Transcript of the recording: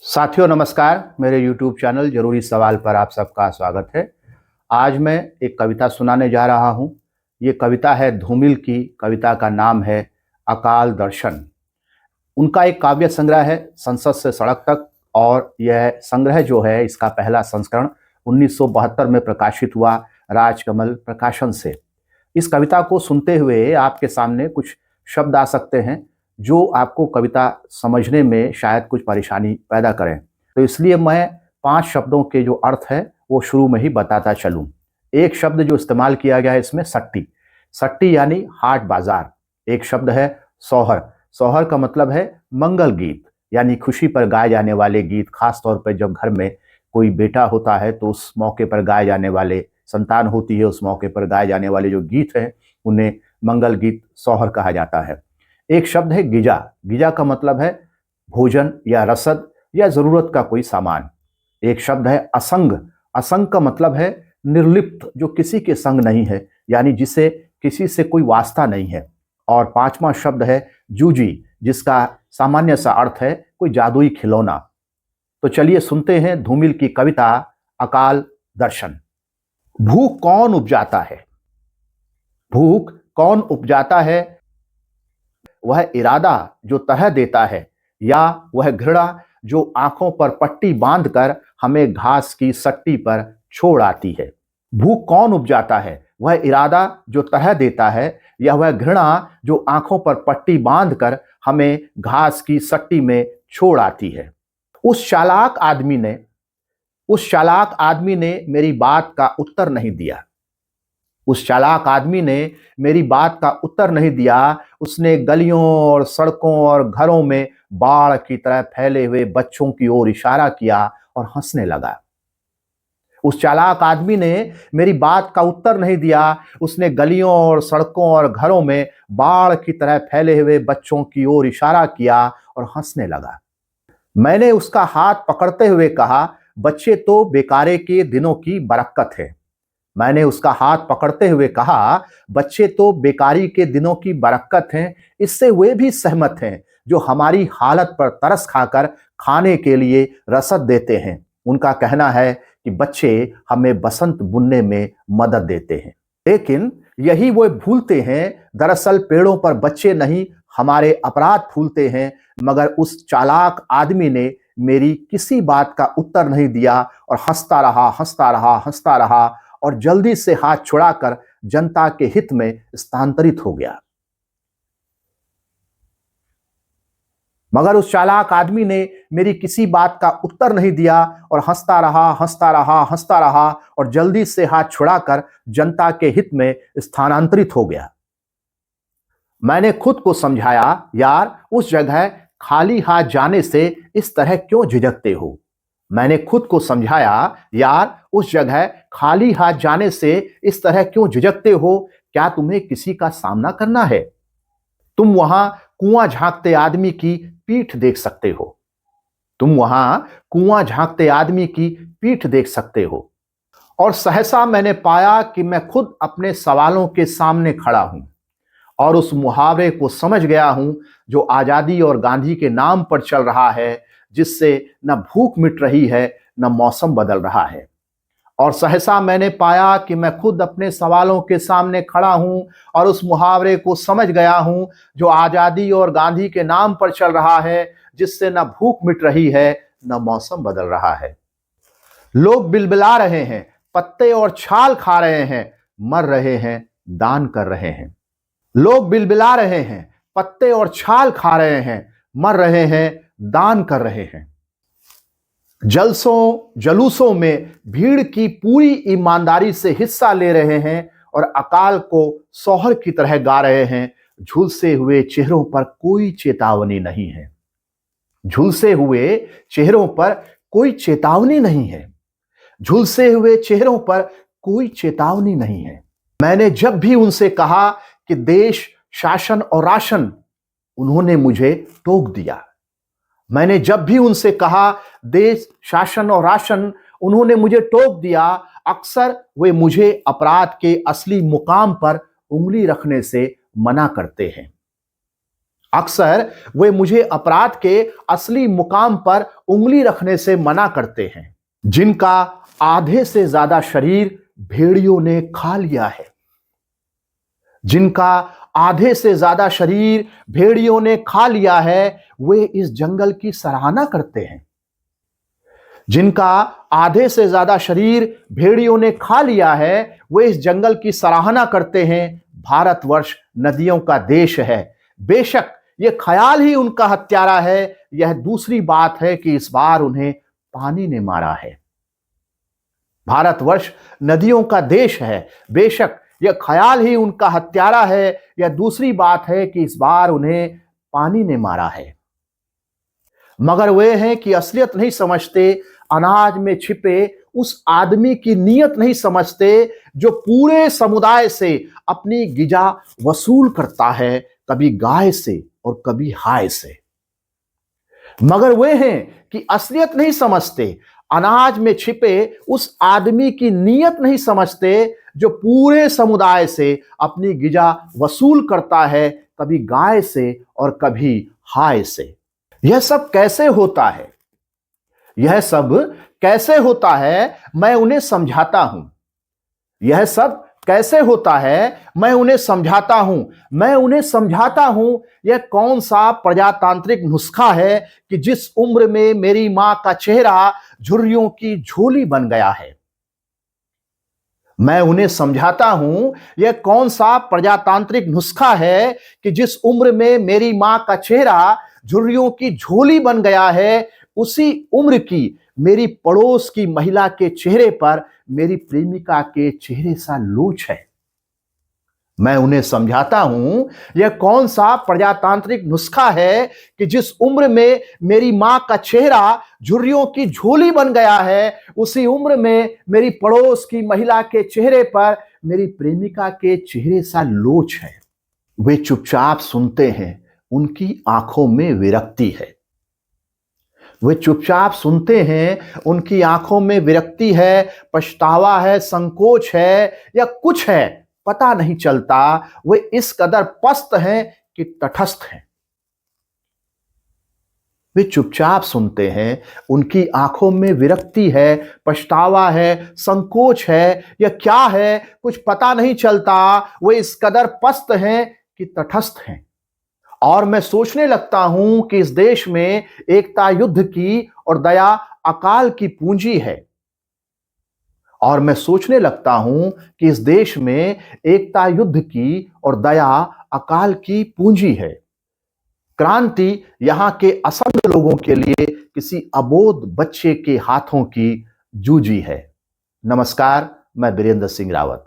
साथियों नमस्कार। मेरे YouTube चैनल जरूरी सवाल पर आप सबका स्वागत है। आज मैं एक कविता सुनाने जा रहा हूँ। ये कविता है धूमिल की। कविता का नाम है अकाल दर्शन। उनका एक काव्य संग्रह है संसद से सड़क तक, और यह संग्रह जो है इसका पहला संस्करण 1972 में प्रकाशित हुआ राजकमल प्रकाशन से। इस कविता को सुनते हुए आपके सामने कुछ शब्द आ सकते हैं जो आपको कविता समझने में शायद कुछ परेशानी पैदा करें, तो इसलिए मैं 5 शब्दों के जो अर्थ है वो शुरू में ही बताता चलूं। एक शब्द जो इस्तेमाल किया गया है इसमें सट्टी। सट्टी यानी हाट बाजार। एक शब्द है सोहर। सोहर का मतलब है मंगल गीत, यानी खुशी पर गाए जाने वाले गीत। खास तौर पर जब घर में कोई बेटा होता है तो उस मौके पर गाए जाने वाले, संतान होती है उस मौके पर गाए जाने वाले जो गीत हैं उन्हें मंगल गीत सोहर कहा जाता है। एक शब्द है गिजा। गिजा का मतलब है भोजन या रसद या जरूरत का कोई सामान। एक शब्द है असंग। असंग का मतलब है निर्लिप्त, जो किसी के संग नहीं है, यानी जिसे किसी से कोई वास्ता नहीं है। और 5वां शब्द है जूजी, जिसका सामान्य सा अर्थ है कोई जादुई खिलौना। तो चलिए सुनते हैं धूमिल की कविता अकाल दर्शन। भूख कौन उपजाता है? भूख कौन उपजाता है? वह इरादा जो तह देता है, या वह घृणा जो आंखों पर पट्टी बांधकर हमें घास की सट्टी पर छोड़ आती है। भूख कौन उपजाता है? वह इरादा जो तह देता है, या वह घृणा जो आंखों पर पट्टी बांधकर हमें घास की सट्टी में छोड़ आती है। उस चालाक आदमी ने मेरी बात का उत्तर नहीं दिया। उस चालाक आदमी ने मेरी बात का उत्तर नहीं दिया। उसने गलियों और सड़कों और घरों में बाढ़ की तरह फैले हुए बच्चों की ओर इशारा किया और हंसने लगा। उस चालाक आदमी ने मेरी बात का उत्तर नहीं दिया। उसने गलियों और सड़कों और घरों में बाढ़ की तरह फैले हुए बच्चों की ओर इशारा किया और हंसने लगा। मैंने उसका हाथ पकड़ते हुए कहा, बच्चे तो बेकारे के दिनों की बरकत है। मैंने उसका हाथ पकड़ते हुए कहा, बच्चे तो बेकारी के दिनों की बरकत हैं। इससे वे भी सहमत हैं जो हमारी हालत पर तरस खाकर खाने के लिए रसद देते हैं। उनका कहना है कि बच्चे हमें बसंत बुनने में मदद देते हैं। लेकिन यही वो भूलते हैं, दरअसल पेड़ों पर बच्चे नहीं हमारे अपराध फूलते हैं। मगर उस चालाक आदमी ने मेरी किसी बात का उत्तर नहीं दिया और हंसता रहा और जल्दी से हाथ छुड़ाकर जनता के हित में स्थानांतरित हो गया। मगर उस चालाक आदमी ने मेरी किसी बात का उत्तर नहीं दिया और हंसता रहा और जल्दी से हाथ छुड़ाकर जनता के हित में स्थानांतरित हो गया। मैंने खुद को समझाया, यार उस जगह खाली हाथ जाने से इस तरह क्यों झिझकते हो? मैंने खुद को समझाया, यार उस जगह खाली हाथ जाने से इस तरह क्यों झिझकते हो? क्या तुम्हें किसी का सामना करना है? तुम वहां कुआं झांकते आदमी की पीठ देख सकते हो। और सहसा मैंने पाया कि मैं खुद अपने सवालों के सामने खड़ा हूं और उस मुहावरे को समझ गया हूं जो आजादी और गांधी के नाम पर चल रहा है, जिससे न भूख मिट रही है न मौसम बदल रहा है। और सहसा मैंने पाया कि मैं खुद अपने सवालों के सामने खड़ा हूं और उस मुहावरे को समझ गया हूं जो आजादी और गांधी के नाम पर चल रहा है, जिससे न भूख मिट रही है न मौसम बदल रहा है। लोग बिलबिला रहे हैं, पत्ते और छाल खा रहे हैं, मर रहे हैं, दान कर रहे हैं। लोग बिलबिला रहे हैं, पत्ते और छाल खा रहे हैं, मर रहे हैं, दान कर रहे हैं। जलूसों में भीड़ की पूरी ईमानदारी से हिस्सा ले रहे हैं और अकाल को सोहर की तरह गा रहे हैं। झुलसे हुए चेहरों पर कोई चेतावनी नहीं है। झुलसे हुए चेहरों पर कोई चेतावनी नहीं है। झुलसे हुए चेहरों पर कोई चेतावनी नहीं है। मैंने जब भी उनसे कहा कि देश, शासन और राशन, उन्होंने मुझे टोक दिया। मैंने जब भी उनसे कहा देश, शासन और राशन, उन्होंने मुझे टोक दिया। अक्सर वे मुझे अपराध के असली मुकाम पर उंगली रखने से मना करते हैं। अक्सर वे मुझे अपराध के असली मुकाम पर उंगली रखने से मना करते हैं, जिनका आधे से ज्यादा शरीर भेड़ियों ने खा लिया है, जिनका आधे से ज्यादा शरीर भेड़ियों ने खा लिया है, वे इस जंगल की सराहना करते हैं। जिनका आधे से ज्यादा शरीर भेड़ियों ने खा लिया है, वे इस जंगल की सराहना करते हैं। भारतवर्ष नदियों का देश है। बेशक ये ख्याल ही उनका हत्यारा है, यह दूसरी बात है कि इस बार उन्हें पानी ने मारा है। भारतवर्ष नदियों का देश है। बेशक यह ख्याल ही उनका हत्यारा है, यह दूसरी बात है कि इस बार उन्हें पानी ने मारा है। मगर वे हैं कि असलियत नहीं समझते, अनाज में छिपे उस आदमी की नीयत नहीं समझते जो पूरे समुदाय से अपनी गिजा वसूल करता है, कभी गाय से और कभी हाय से। मगर वे हैं कि असलियत नहीं समझते, अनाज में छिपे उस आदमी की नीयत नहीं समझते जो पूरे समुदाय से अपनी गिजा वसूल करता है, कभी गाय से और कभी हाय से। यह सब कैसे होता है? यह सब कैसे होता है, मैं उन्हें समझाता हूं। यह सब कैसे होता है, मैं उन्हें समझाता हूं। मैं उन्हें समझाता हूं यह कौन सा प्रजातांत्रिक नुस्खा है कि जिस उम्र में मेरी मां का चेहरा झुर्रियों की झोली बन गया है। मैं उन्हें समझाता हूं यह कौन सा प्रजातांत्रिक नुस्खा है कि जिस उम्र में मेरी मां का चेहरा झुर्रियों की झोली बन गया है, उसी उम्र की मेरी पड़ोस की महिला के चेहरे पर मेरी प्रेमिका के चेहरे सा लोच है। मैं उन्हें समझाता हूं यह कौन सा प्रजातांत्रिक नुस्खा है कि जिस उम्र में मेरी मां का चेहरा झुर्रियों की झोली बन गया है, उसी उम्र में मेरी पड़ोस की महिला के चेहरे पर मेरी प्रेमिका के चेहरे सा लोच है। वे चुपचाप सुनते हैं, उनकी आंखों में विरक्ति है। वे चुपचाप सुनते हैं, उनकी आंखों में विरक्ति है, पछतावा है, संकोच है या कुछ है, पता नहीं चलता। वे इस कदर पस्त हैं कि तटस्थ हैं। वे चुपचाप सुनते हैं, उनकी आंखों में विरक्ति है, पछतावा है, संकोच है या क्या है, कुछ पता नहीं चलता। वे इस कदर पस्त हैं कि तटस्थ हैं। और मैं सोचने लगता हूं कि इस देश में एकता युद्ध की और दया अकाल की पूंजी है। और मैं सोचने लगता हूं कि इस देश में एकता युद्ध की और दया अकाल की पूंजी है। क्रांति यहां के असंख्य लोगों के लिए किसी अबोध बच्चे के हाथों की जूजी है। नमस्कार, मैं बीरेंद्र सिंह रावत।